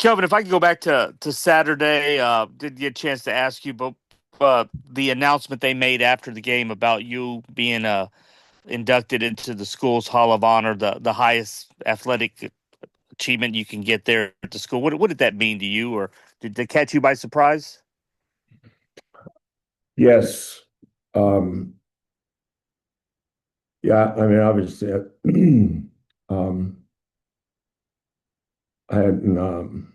Kelvin, if I could go back to Saturday, didn't get a chance to ask you, but the announcement they made after the game about you being inducted into the school's Hall of Honor, the highest athletic achievement you can get there at the school. What did that mean to you, or did they catch you by surprise? Yes. Um, yeah, I mean, obviously, um, I hadn't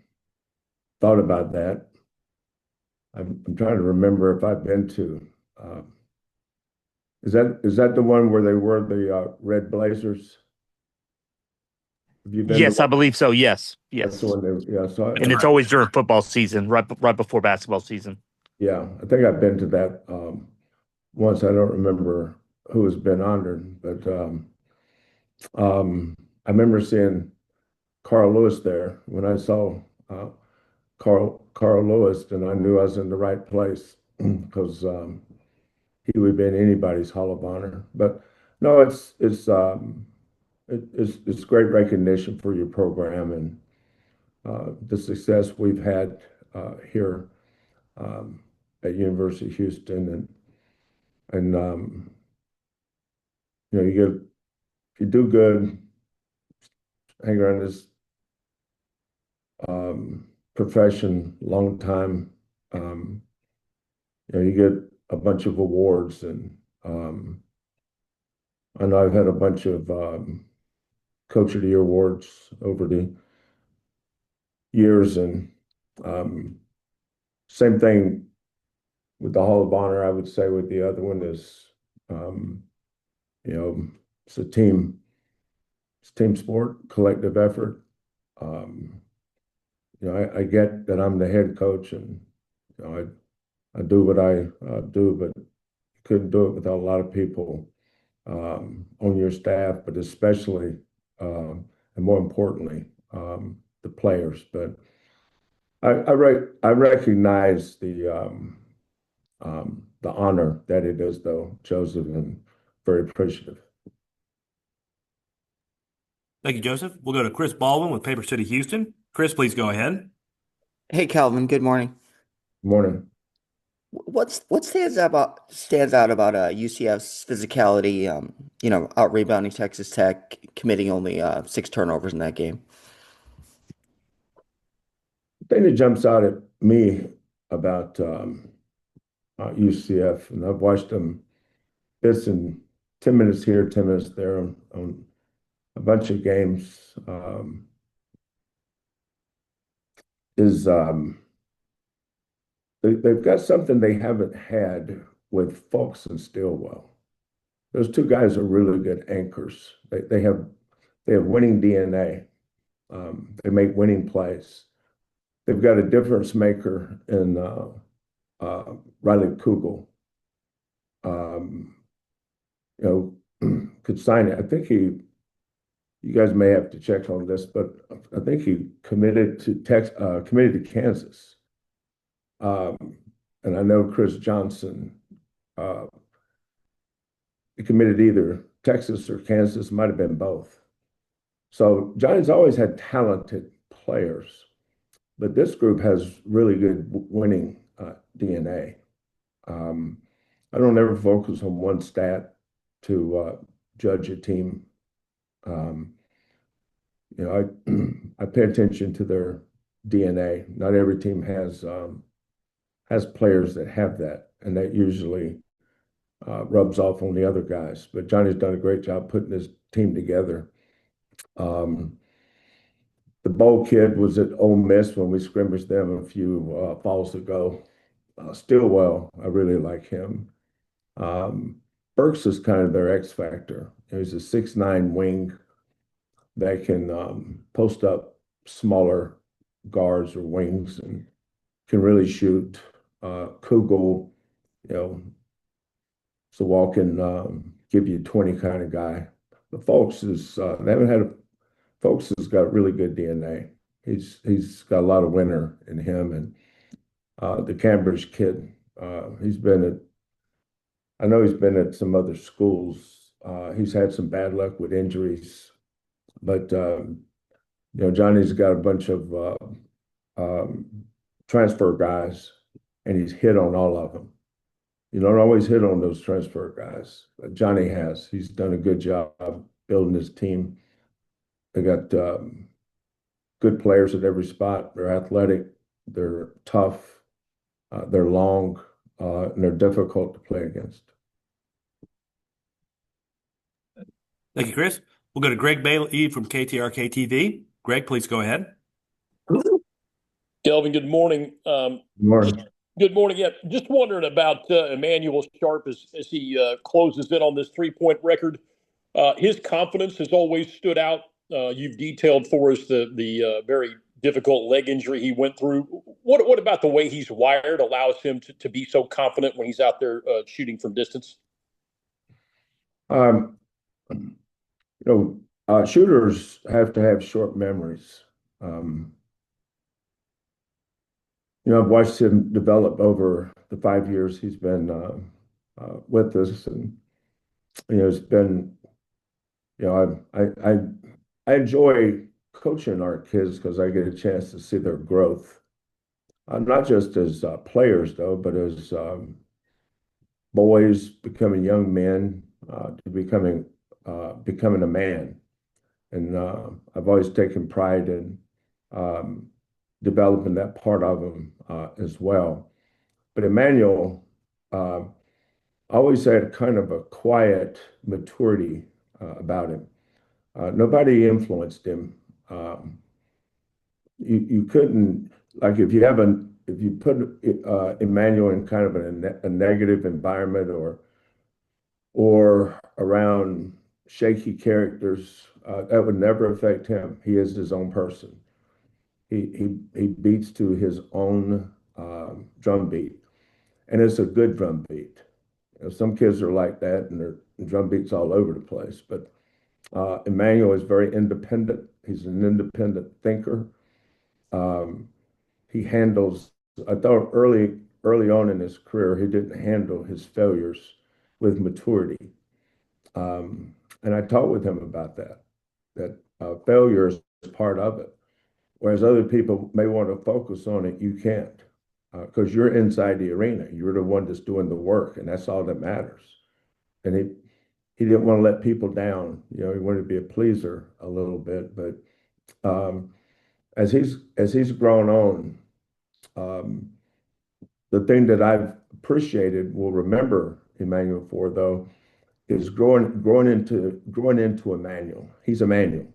thought about that. I'm trying to remember if I've been to. Is that the one where they wore the red blazers? Have you been to Yes, I one? believe so. Yes, That's the yes, one they, yeah. So and it's always during football season, right before basketball season. yeah, I think I've been to that once. I don't remember who has been honored, but I remember seeing Carl Lewis there. When I saw uh, Carl Lewis, then I knew I was in the right place because he would be in anybody's Hall of Honor. But no, it's great recognition for your program and the success we've had here um, at University of Houston, and you do good, hang around this profession long time. Um, you get a bunch of awards, and I know I've had a bunch of Coach of the Year awards over the years, and um, same thing with the Hall of Honor. I would say with the other one is, um, you know, it's it's a team sport, collective effort. Um, I get that I'm the head coach, and I do what I do, but couldn't do it without a lot of people on your staff, but especially and more importantly, the players. But I recognize the honor that it is, though, Joseph, and very appreciative. Thank you, Joseph. We'll go to Chris Baldwin with Paper City Houston. Chris, please go ahead. Hey Calvin, good morning. Morning. What stands out about UCF's physicality? Out rebounding Texas Tech, committing only 6 turnovers in that game. The thing that jumps out at me about UCF, and I've watched them this in 10 minutes here, 10 minutes there on a bunch of games, is they've got something they haven't had with Fulks and Stillwell. Those two guys are really good anchors. They have winning DNA. They make winning plays. They've got a difference maker in Riley Kugel. Um, could sign it. I think you guys may have to check on this, but I think he committed to Kansas. And I know Chris Johnson uh, he committed either Texas or Kansas, might have been both. So Johnny's always had talented players, but this group has really good winning DNA. Um, I don't ever focus on one stat to judge a team. Um, I pay attention to their DNA. Not every team has players that have that, and that usually rubs off on the other guys. But Johnny's done a great job putting his team together. Um, the Bowl kid was at Ole Miss when we scrimmaged them a few falls ago. Stillwell, I really like him. Um, Burks is kind of their X factor. He's a 6'9" wing that can post up smaller guards or wings and can really shoot. Kugel, you know, it's a walk-in, give you 20 kind of guy. But they haven't had Folks has got really good DNA. He's got a lot of winner in him, and the Cambridge kid, he's been at I know he's been at some other schools. He's had some bad luck with injuries, but Johnny's got a bunch of um, transfer guys, and he's hit on all of them. You don't always hit on those transfer guys. Johnny has. He's done a good job building his team. They got good players at every spot. They're athletic, they're tough, they're long, and they're difficult to play against. Thank you, Chris. We'll go to Greg Bailey from KTRK TV. Greg, please go ahead. Kelvin, good morning. Good morning. Good morning. Yeah, just wondering about Emanuel Sharp as he closes in on this 3-point record. His confidence has always stood out. You've detailed for us the very difficult leg injury he went through. What about the way he's wired allows him to be so confident when he's out there shooting from distance? Shooters have to have short memories. I've watched him develop over the 5 years he's been with us, and it's been, I enjoy coaching our kids because I get a chance to see their growth, not just as players though, but as boys becoming young men, to becoming a man. And I've always taken pride in developing that part of him as well. But Emanuel always had kind of a quiet maturity about him. Nobody influenced him. You couldn't, like, if you put Emanuel in kind of a negative environment or around shaky characters, that would never affect him. He is his own person. He beats to his own drum beat, and it's a good drum beat. Some kids are like that, and their drum beats all over the place. But Emanuel is very independent. He's an independent thinker. He handles. I thought early on in his career, he didn't handle his failures with maturity, and I talked with him about that. That failure is part of it. Whereas other people may want to focus on it, you can't, because you're inside the arena. You're the one that's doing the work, and that's all that matters. And he didn't want to let people down. He wanted to be a pleaser a little bit. But as he's grown on, the thing that I've appreciated, will remember Emanuel for though, is growing into Emanuel. He's Emanuel.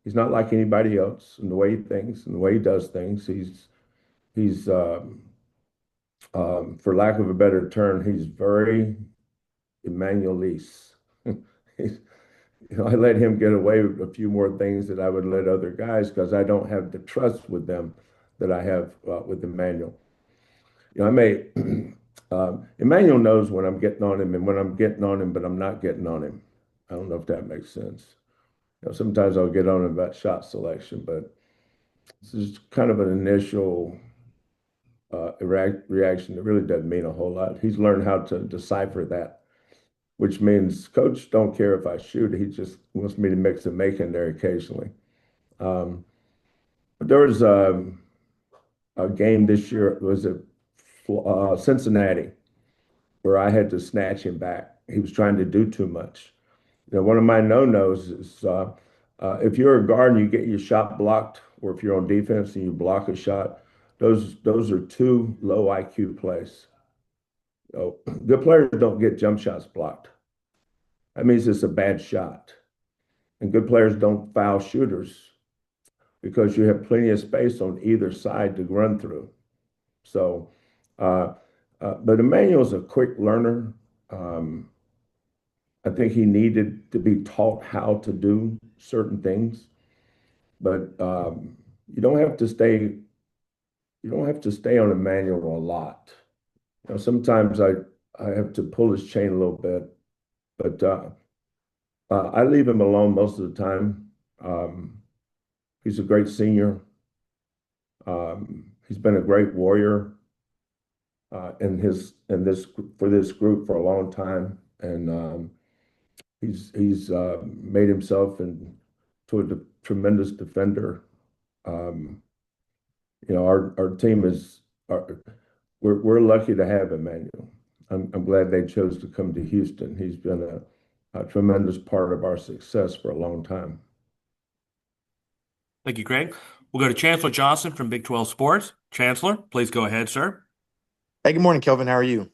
He's not like anybody else in the way he thinks and the way he does things. He's for lack of a better term, he's very Emmanuelese. I let him get away with a few more things that I would let other guys, because I don't have the trust with them that I have with Emanuel. Emanuel knows when I'm getting on him and when I'm getting on him, but I'm not getting on him. I don't know if that makes sense. Sometimes I'll get on him about shot selection, but this is kind of an initial reaction that really doesn't mean a whole lot. He's learned how to decipher that, which means coach don't care if I shoot. He just wants me to mix and make in there occasionally. But there was a game this year. It was at Cincinnati, where I had to snatch him back. He was trying to do too much. One of my no-nos is if you're a guard and you get your shot blocked, or if you're on defense and you block a shot, those are two low IQ plays. Good players don't get jump shots blocked. That means it's a bad shot. And good players don't foul shooters because you have plenty of space on either side to run through. So, but Emmanuel's a quick learner. I think he needed to be taught how to do certain things, but you don't have to stay. You don't have to stay on Emmanuel a lot. Sometimes I have to pull his chain a little bit, but I leave him alone most of the time. He's a great senior. He's been a great warrior in this group for a long time, and he's made himself into a tremendous defender. our team is we're lucky to have Emmanuel. I'm glad they chose to come to Houston. He's been a tremendous part of our success for a long time. Thank you, Greg. We'll go to Chancellor Johnson from Big 12 Sports. Chancellor, please go ahead, sir. Hey, good morning, Kelvin. How are you?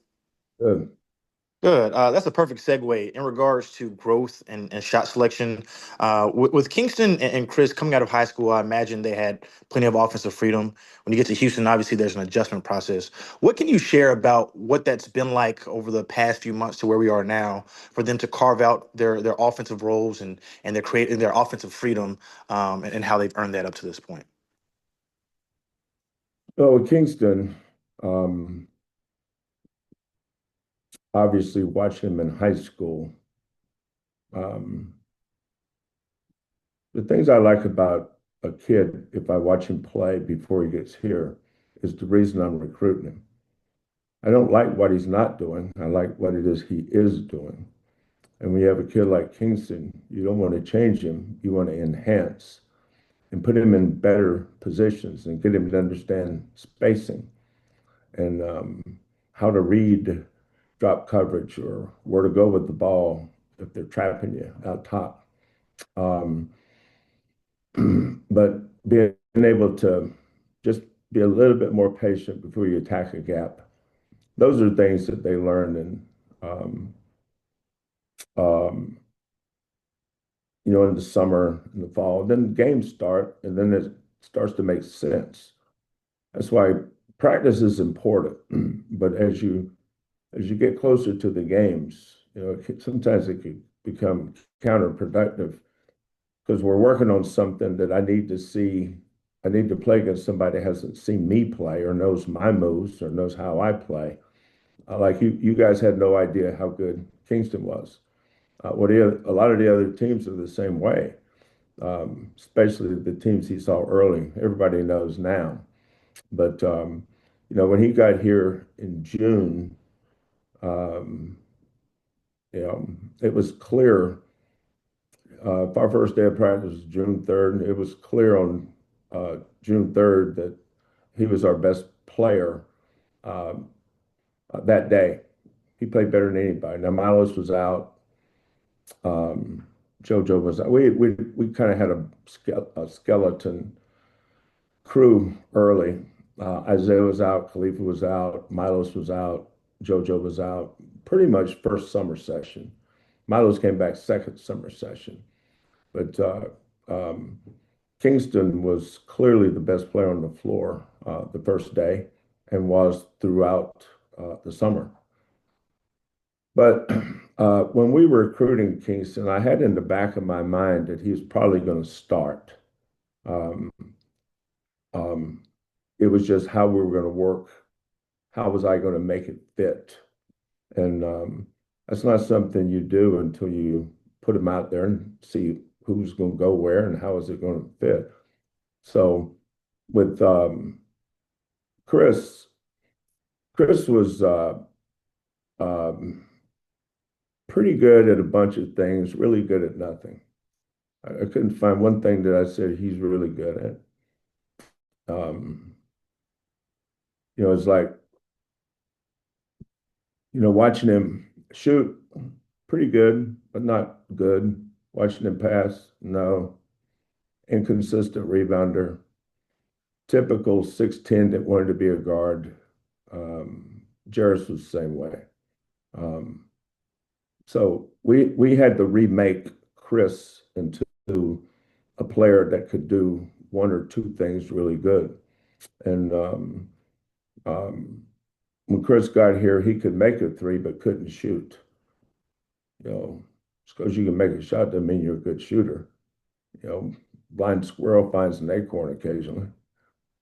Good. Good. That's a perfect segue in regards to growth and shot selection. With Kingston and Chris coming out of high school, I imagine they had plenty of offensive freedom. When you get to Houston, obviously there's an adjustment process. What can you share about what that's been like over the past few months to where we are now for them to carve out their offensive roles and they're creating their offensive freedom, and how they've earned that up to this point? Well, with Kingston, obviously watching him in high school, um, the things I like about a kid, if I watch him play before he gets here, is the reason I'm recruiting him. I don't like what he's not doing. I like what it is he is doing. And when you have a kid like Kingston, you don't want to change him. You want to enhance and put him in better positions and get him to understand spacing and how to read drop coverage or where to go with the ball if they're trapping you out top. Um, but being able to just be a little bit more patient before you attack a gap. Those are things that they learn um, um, in the summer, in the fall. Then games start, and then it starts to make sense. That's why practice is important. But as you get closer to the games, sometimes it could become counterproductive because we're working on something that I need to see. I need to play against somebody that hasn't seen me play or knows my moves or knows how I play. Like you guys had no idea how good Kingston was. A lot of the other teams are the same way, especially the teams he saw early. Everybody knows now. But when he got here in June, um, it was clear. If our first day of practice was June 3rd, it was clear on June 3rd that he was our best player um, that day. He played better than anybody. Now Milos was out. JoJo was out. We kind of had a skeleton crew early. Isaiah was out. Khalifa was out. Milos was out. JoJo was out. Pretty much first summer session. Milos came back second summer session. But Kingston was clearly the best player on the floor the first day and was throughout the summer. But when we were recruiting Kingston, I had in the back of my mind that he was probably going to start. Um, um, it was just how we were going to work. How was I going to make it fit? And that's not something you do until you put him out there and see who's going to go where and how is it going to fit. So with Chris was um, pretty good at a bunch of things, really good at nothing. I couldn't find one thing that I said he's really good at. It's like, watching him shoot, pretty good, but not good. Watching him pass, no. Inconsistent rebounder. Typical 6'10" that wanted to be a guard. Jarris was the same way. So we had to remake Chris into a player that could do one or two things really good. And when Chris got here, he could make a three but couldn't shoot. Just because you can make a shot doesn't mean you're a good shooter. Blind squirrel finds an acorn occasionally.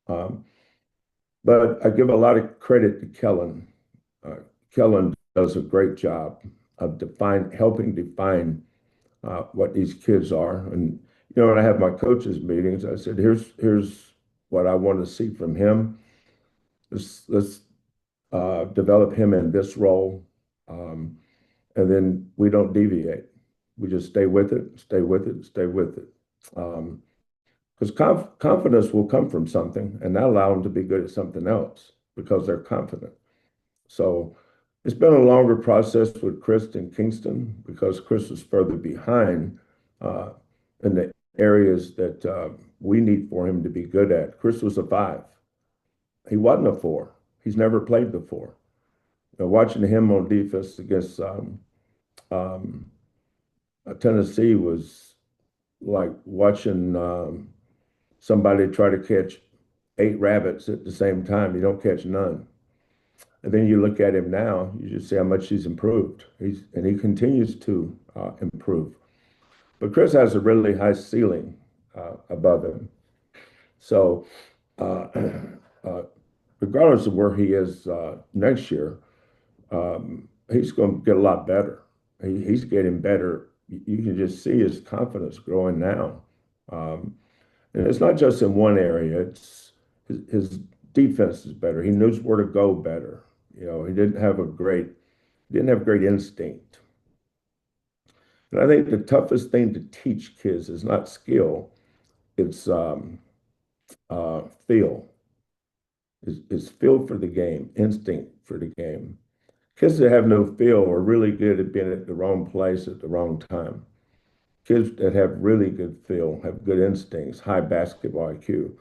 But I give a lot of credit to Kellen. Kellen does a great job of helping define what these kids are. And when I have my coaches meetings, I said, "Here's what I want to see from him. Let's develop him in this role, and then we don't deviate. We just stay with it, stay with it, stay with it." because confidence will come from something, and that allow them to be good at something else because they're confident. So it's been a longer process with Chris and Kingston because Chris was further behind uh, in the areas that we need for him to be good at. Chris was a 5. He wasn't a 4. He's never played the 4. Watching him on defense against um, Tennessee was like watching somebody try to catch 8 rabbits at the same time. You don't catch none. And then you look at him now, you just see how much he's improved. He continues to improve. But Chris has a really high ceiling above him. So uh, uh, regardless of where he is next year, he's going to get a lot better. He's getting better. You can just see his confidence growing now. Um, and it's not just in one area. It's his defense is better. He knows where to go better. He didn't have great instinct. And I think the toughest thing to teach kids is not skill, it's feel. It's feel for the game, instinct for the game. Kids that have no feel are really good at being at the wrong place at the wrong time. Kids that have really good feel, have good instincts, high basketball IQ,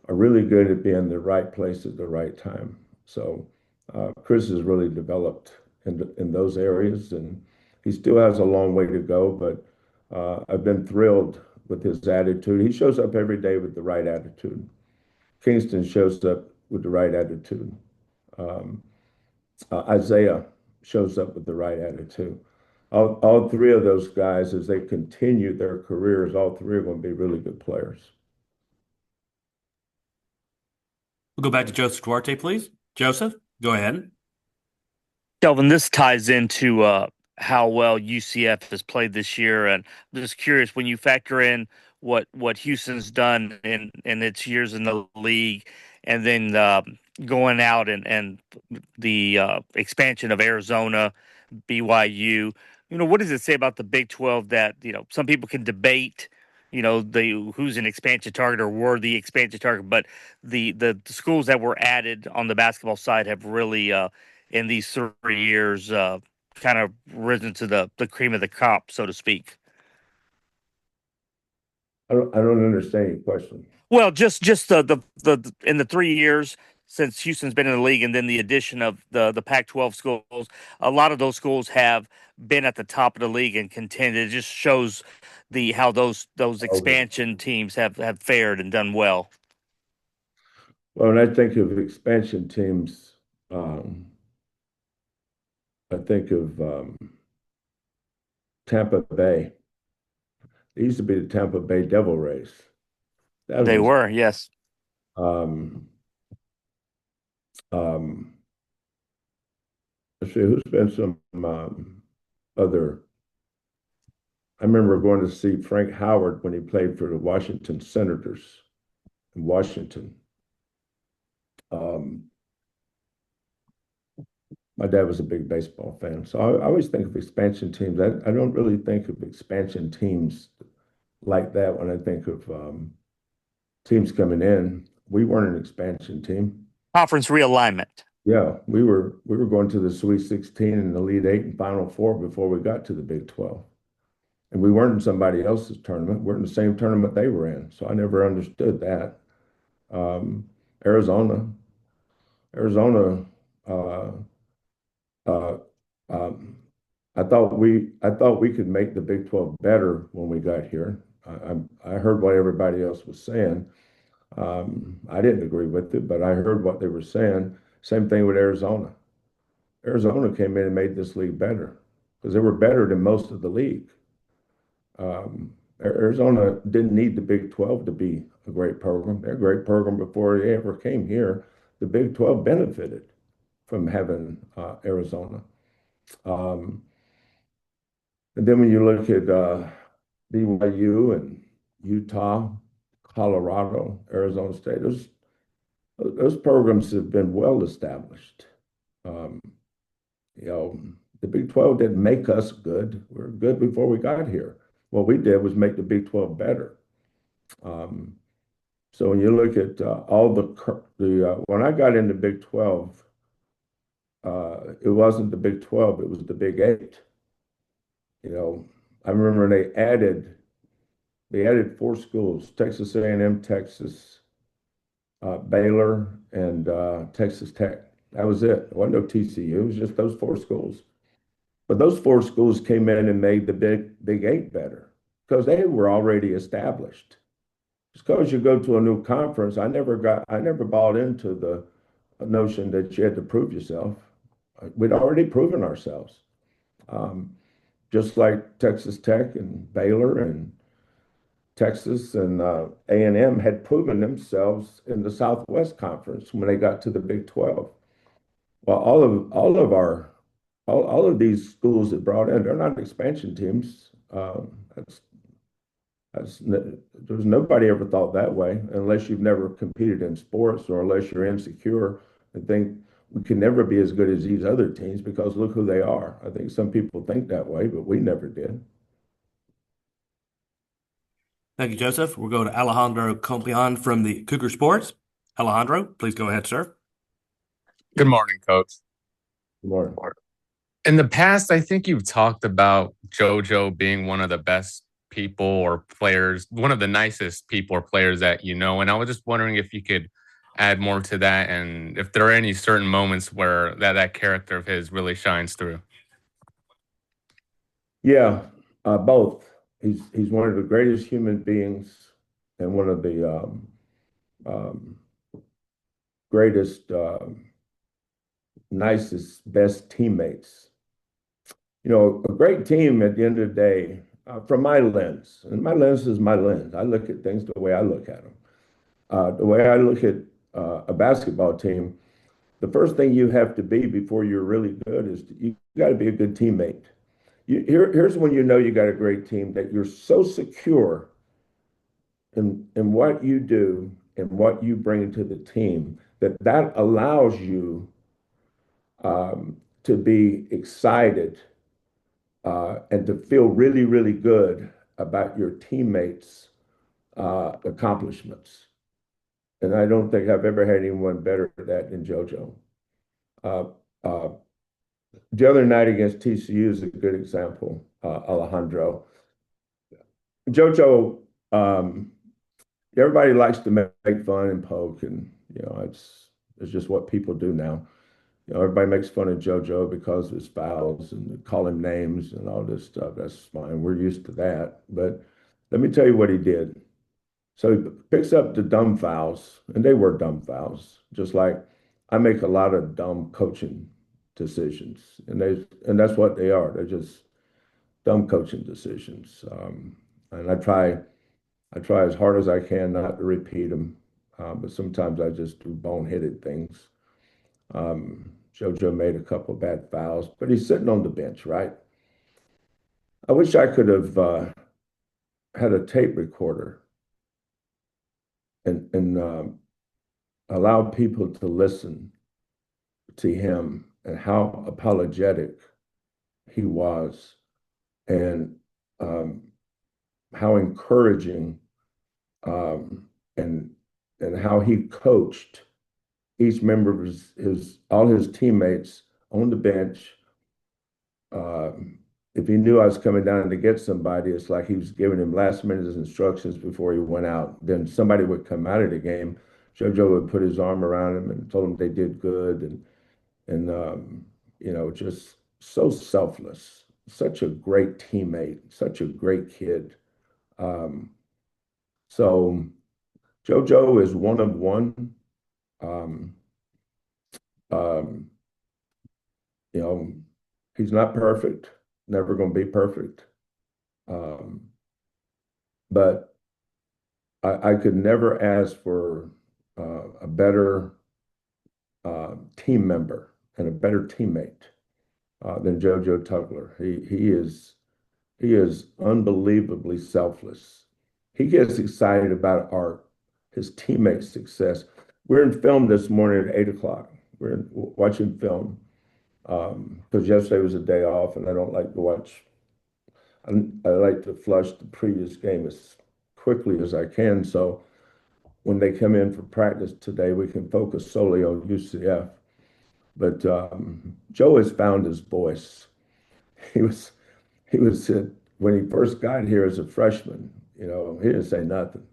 are really good at being in the right place at the right time. So Chris has really developed in those areas, and he still has a long way to go. But I've been thrilled with his attitude. He shows up every day with the right attitude. Kingston shows up with the right attitude. Um, Isaiah shows up with the right attitude. All 3 of those guys, as they continue their careers, all 3 are going to be really good players. We'll go back to Joseph Duarte, please. Joseph, go ahead. Kelvin, this ties into how well UCF has played this year, and I'm just curious when you factor in what Houston's done in its years in the league, and then going out and the expansion of Arizona, BYU. What does it say about the Big 12 that some people can debate, who's an expansion target or were the expansion target, but the schools that were added on the basketball side have really in these 3 years kind of risen to the cream of the crop, so to speak. I don't understand your question. Well, just the in the 3 years since Houston's been in the league, and then the addition of the Pac-12 schools, a lot of those schools have been at the top of the league and contended. It just shows how those Okay. expansion teams have fared and done well. Well, when I think of expansion teams, um, I think of Tampa Bay. It used to be the Tampa Bay Devil Rays. That They was were, yes. um, um, let's see, who's been some other. I remember going to see Frank Howard when he played for the Washington Senators in Washington. Um, my dad was a big baseball fan, so I always think of expansion teams. I don't really think of expansion teams like that when I think of teams coming in. We weren't an expansion team. Conference realignment. Yeah, we were going to the Sweet 16 and the Elite Eight and Final Four before we got to the Big 12. And we weren't in somebody else's tournament. We're in the same tournament they were in. So I never understood that. Um, Arizona, Arizona, uh, uh, um, I thought we could make the Big 12 better when we got here. I heard what everybody else was saying. I didn't agree with it, but I heard what they were saying. Same thing with Arizona. Arizona came in and made this league better because they were better than most of the league. Arizona didn't need the Big 12 to be a great program. They're a great program before they ever came here. The Big 12 benefited from having Arizona. Um, and then when you look at BYU and Utah, Colorado, Arizona State, those programs have been well established. Um, you know, the Big 12 didn't make us good. We were good before we got here. What we did was make the Big 12 better. Um, So when you look at all when I got into Big 12, it wasn't the Big 12, it was the Big 8. You know, I remember they added four schools: Texas A&M, Texas, Baylor, and Texas Tech. That was it. There wasn't no TCU. It was just those four schools. But those four schools came in and made the Big 8 better because they were already established. Just because you go to a new conference, I never bought into the notion that you had to prove yourself. We'd already proven ourselves. Um, just like Texas Tech and Baylor and Texas and A&M had proven themselves in the Southwest Conference when they got to the Big 12. Well, all of these schools that brought in, they're not expansion teams. There's nobody ever thought that way unless you've never competed in sports or unless you're insecure and think we can never be as good as these other teams because look who they are. I think some people think that way, but we never did. Thank you, Joseph. We'll go to Alejandro Compion from the Cougar Sports. Alejandro, please go ahead, sir. Good morning, Coach. Good morning. In the past, I think you've talked about JoJo being one of the best people or players, one of the nicest people or players that you know. And I was just wondering if you could add more to that and if there are any certain moments where that character of his really shines through. Yeah, both. He's one of the greatest human beings and one of the um, greatest, nicest, best teammates. You know, a great team at the end of the day, from my lens, and my lens is my lens. I look at things the way I look at them. The way I look at a basketball team, the first thing you have to be before you're really good is you got to be a good teammate. Here's when you know you got a great team, that you're so secure in what you do and what you bring to the team that allows you to be excited and to feel really, really good about your teammates' accomplishments. And I don't think I've ever had anyone better at that than JoJo. Uh, uh, the other night against TCU is a good example, Alejandro. JoJo, everybody likes to make fun and poke, and you know it's just what people do now. You know, everybody makes fun of JoJo because of his fouls and call him names and all this stuff. That's fine. We're used to that. But let me tell you what he did. So he picks up the dumb fouls, and they were dumb fouls, just like I make a lot of dumb coaching decisions, and that's what they are. They're just dumb coaching decisions. And I try as hard as I can not to repeat them, but sometimes I just do boneheaded things. JoJo made a couple bad fouls, but he's sitting on the bench, right? I wish I could have had a tape recorder and allowed people to listen to him and how apologetic he was and how encouraging and how he coached each member of all his teammates on the bench. If he knew I was coming down to get somebody, it's like he was giving him last minute instructions before he went out. Then somebody would come out of the game. JoJo would put his arm around him and told him they did good, and you know, just so selfless, such a great teammate, such a great kid. Um, so JoJo is one of one. Um, um, you know, he's not perfect, never going to be perfect. But I could never ask for a better team member and a better teammate than JoJo Tugler. He is unbelievably selfless. He gets excited about his teammates' success. We're in film this morning at 8 o'clock. We're watching film because yesterday was a day off, and I don't like to watch. I like to flush the previous game as quickly as I can. So when they come in for practice today, we can focus solely on UCF. But Joe has found his voice. He was when he first got here as a freshman, he didn't say nothing.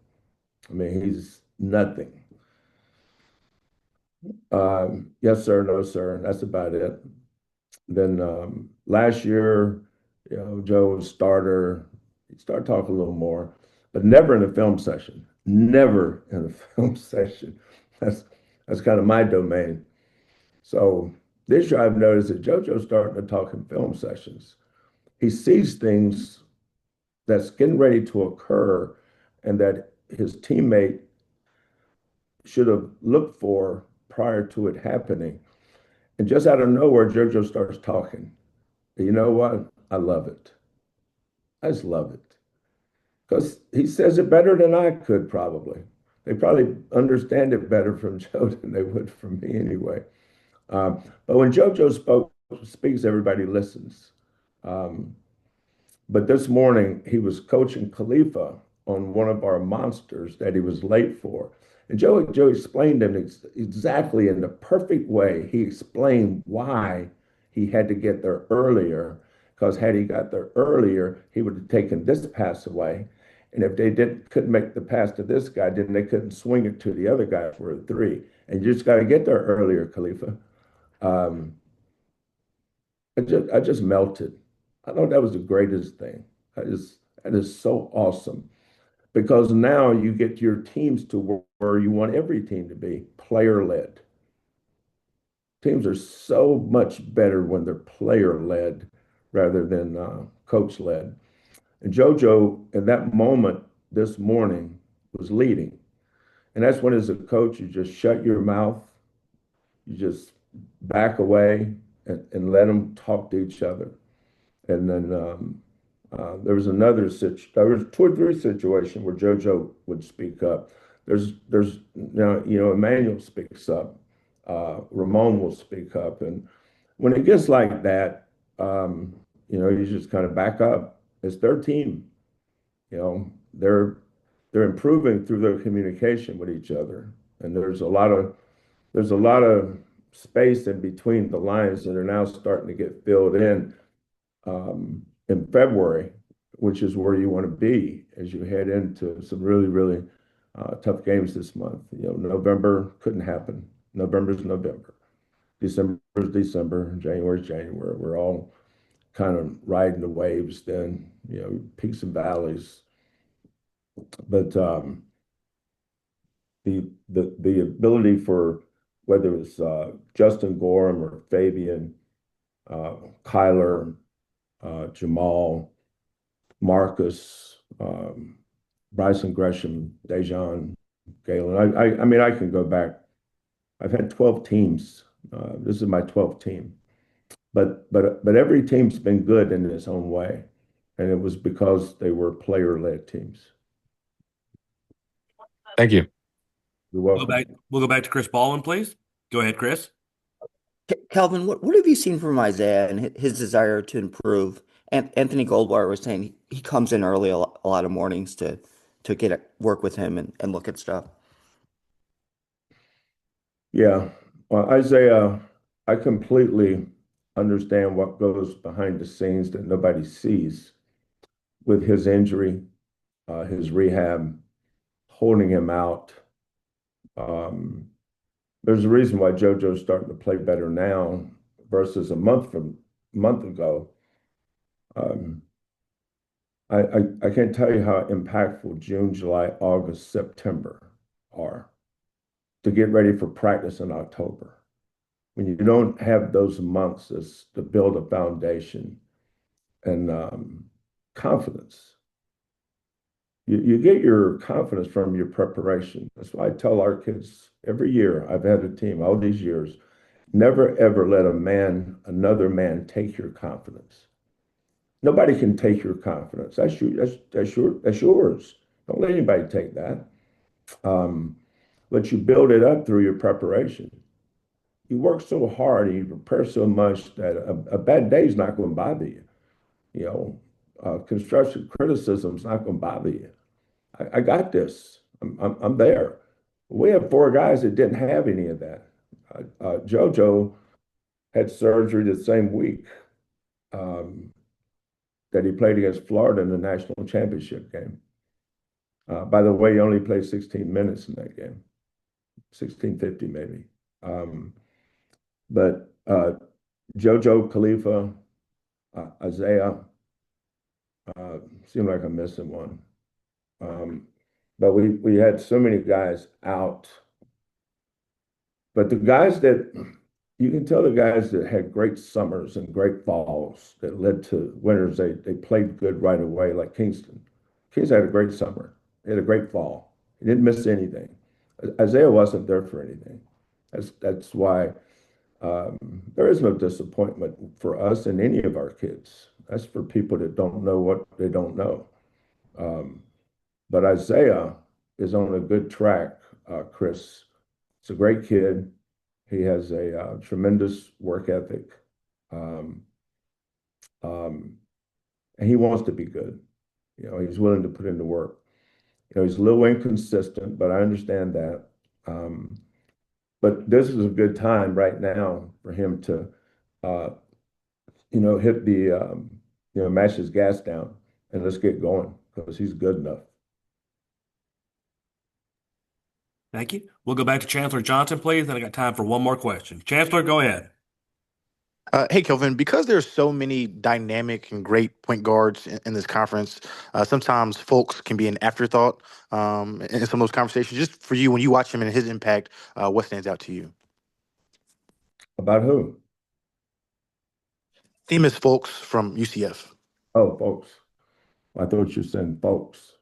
I mean, he's nothing. Yes, sir, no, sir. And that's about it. Then last year, Joe was starter. He started talking a little more, but never in a film session. Never in a film session. That's kind of my domain. So this year I've noticed that JoJo's starting to talk in film sessions. He sees things that's getting ready to occur and that his teammate should have looked for prior to it happening. And just out of nowhere, JoJo starts talking. You know what? I love it. I just love it. Because he says it better than I could, probably. They probably understand it better from Joe than they would from me anyway. But when JoJo speaks, everybody listens. But this morning, he was coaching Khalifa on one of our monsters that he was late for. And Joe explained him exactly in the perfect way. He explained why he had to get there earlier, because had he got there earlier, he would have taken this pass away. And if they couldn't make the pass to this guy, then they couldn't swing it to the other guy for a three. And you just got to get there earlier, Khalifa. I just melted. I thought that was the greatest thing. That is so awesome, because now you get your teams to where you want every team to be, player-led. Teams are so much better when they're player-led rather than coach-led. And JoJo, in that moment this morning, was leading. And that's when, as a coach, you just shut your mouth, you just back away and let them talk to each other. And then there was there was two or three situations where JoJo would speak up. There's now, Emanuel speaks up, Ramon will speak up. And when it gets like that, you just kind of back up. It's their team. They're improving through their communication with each other. And there's a lot of space in between the lines that are now starting to get filled in February, which is where you want to be as you head into some really, really tough games this month. November couldn't happen. November's November. December is December. January is January. We're all kind of riding the waves then, peaks and valleys. But the ability for, whether it's Justin Gorham or Fabian, Kyler, Jamal, Marcus, Bryson Gresham, Dejan, Galen. I mean, I can go back. I've had 12 teams. This is my 12th team. But every team's been good in its own way. And it was because they were player-led teams. Thank you. You're welcome. We'll go back to Chris Baldwin, please. Go ahead, Chris. Kelvin, what have you seen from Isaiah and his desire to improve? And Anthony Goldwire was saying he comes in early a lot of mornings to work with him and look at stuff. Yeah. Well, Isaiah, I completely understand what goes behind the scenes that nobody sees with his injury, his rehab, holding him out. There's a reason why JoJo's starting to play better now versus a month ago. I can't tell you how impactful June, July, August, September are to get ready for practice in October. When you don't have those months to build a foundation and confidence. You get your confidence from your preparation. That's why I tell our kids every year, I've had a team all these years, never ever let another man take your confidence. Nobody can take your confidence. That's yours. Don't let anybody take that. But you build it up through your preparation. You work so hard and you prepare so much that a bad day is not going to bother you. Constructive criticism is not going to bother you. I got this. I'm there. We have four guys that didn't have any of that. JoJo had surgery the same week um, that he played against Florida in the national championship game. By the way, he only played 16 minutes in that game, 16:50 maybe. But JoJo, Khalifa, Isaiah, seemed like I'm missing one. But we had so many guys out. But the guys that you can tell the guys that had great summers and great falls that led to winters, they played good right away, like Kingston. Kingston had a great summer. He had a great fall. He didn't miss anything. Isaiah wasn't there for anything. That's why there is no disappointment for us and any of our kids. That's for people that don't know what they don't know. But Isaiah is on a good track, Chris. He's a great kid. He has a tremendous work ethic. Um, and he wants to be good. He's willing to put in the work. He's a little inconsistent, but I understand that. But this is a good time right now for him to, uh, hit match his gas down and let's get going because he's good enough. Thank you. We'll go back to Chancellor Johnson, please. Then I got time for one more question. Chancellor, go ahead. Hey, Kelvin, because there's so many dynamic and great point guards in this conference, sometimes folks can be an afterthought in some of those conversations. Just for you, when you watch him and his impact, what stands out to you? About who? Famous folks from UCF. Oh, folks. I thought you were saying folks,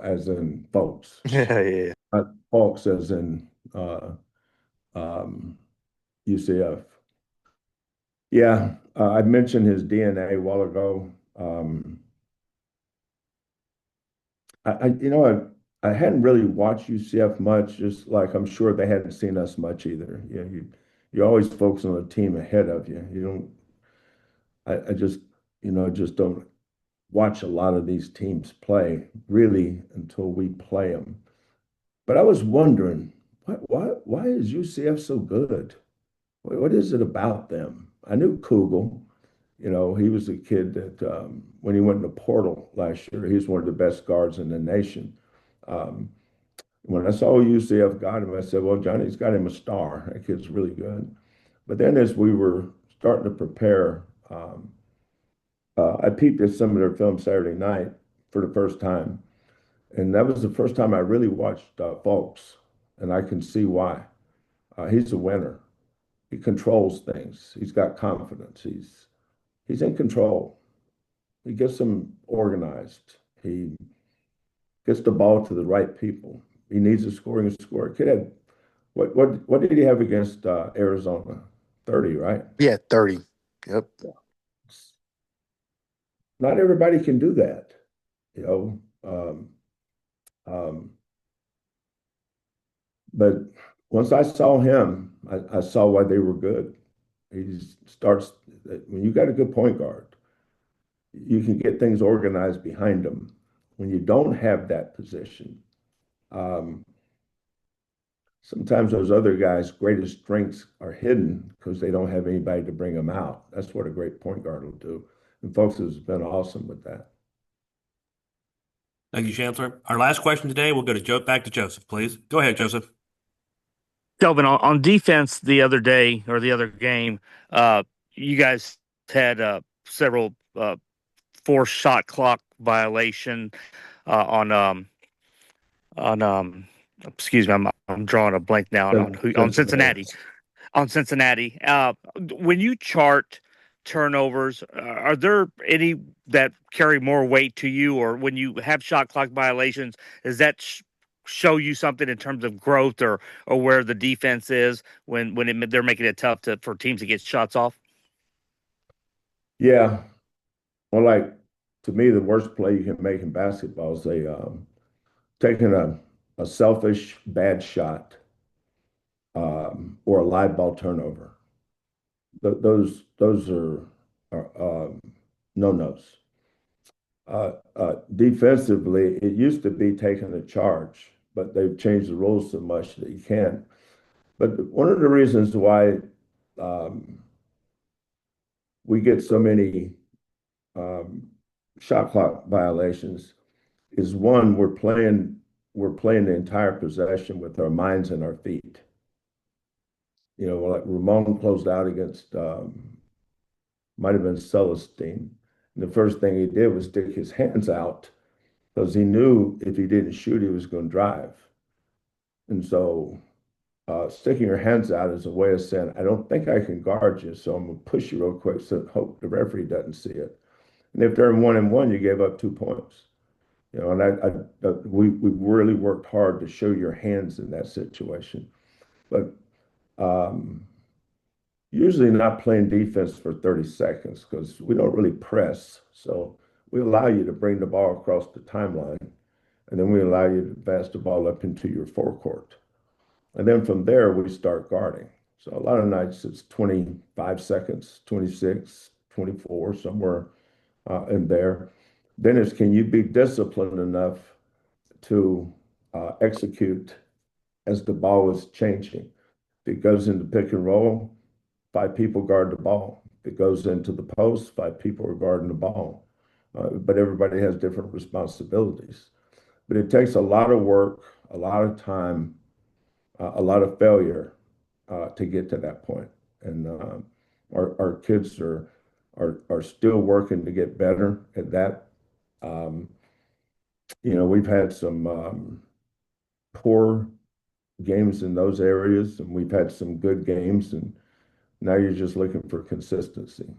as in folks. Yeah. Not folks as in UCF. Yeah, I mentioned his DNA a while ago. I hadn't really watched UCF much, just like I'm sure they hadn't seen us much either. You always focus on the team ahead of you. You don't. I just don't watch a lot of these teams play really until we play them. But I was wondering, why is UCF so good? What is it about them? I knew Kugel. He was a kid that when he went in the portal last year, he was one of the best guards in the nation. Um, when I saw UCF got him, I said, well, Johnny's got him a star. That kid's really good. But then as we were starting to prepare, I peeped at some of their film Saturday night for the first time. And that was the first time I really watched Folks. And I can see why. He's a winner. He controls things. He's got confidence. He's in control. He gets them organized. He gets the ball to the right people. He needs a scoring score. Kid had what did he have against Arizona? 30, right? Yeah, 30. Yep. Not everybody can do that, you know. But once I saw him, I saw why they were good. He starts when you got a good point guard, you can get things organized behind them. When you don't have that position, um, sometimes those other guys' greatest strengths are hidden because they don't have anybody to bring them out. That's what a great point guard will do. And folks has been awesome with that. Thank you, Chancellor. Our last question today, we'll go to back to Joseph, please. Go ahead, Joseph. Kelvin, on defense the other day or the other game, you guys had several forced shot clock violation on excuse me, I'm drawing a blank now on Cincinnati. On Cincinnati. When you chart turnovers, are there any that carry more weight to you, or when you have shot clock violations, does that show you something in terms of growth or where the defense is when they're making it tough for teams to get shots off? Yeah. Well, like to me, the worst play you can make in basketball is taking a selfish bad shot or a live ball turnover. Those are no-nos. Defensively, it used to be taking a charge, but they've changed the rules so much that you can't. But one of the reasons why we get so many um, shot clock violations is one, we're playing the entire possession with our minds and our feet. Like Ramon closed out against might have been Celestine. And the first thing he did was stick his hands out because he knew if he didn't shoot, he was going to drive. And so sticking your hands out is a way of saying, I don't think I can guard you, so I'm going to push you real quick so hope the referee doesn't see it. And if they're in 1-and-1, you gave up 2 points. And we really worked hard to show your hands in that situation. But usually not playing defense for 30 seconds because we don't really press. So we allow you to bring the ball across the timeline, and then we allow you to advance the ball up into your forecourt. And then from there, we start guarding. So a lot of nights it's 25 seconds, 26, 24, somewhere in there. Then it's, can you be disciplined enough to execute as the ball is changing? If it goes into pick and roll, 5 people guard the ball. If it goes into the post, 5 people are guarding the ball. But everybody has different responsibilities. But it takes a lot of work, a lot of time, a lot of failure to get to that point. And our kids are still working to get better at that. We've had some poor games in those areas, and we've had some good games, and now you're just looking for consistency.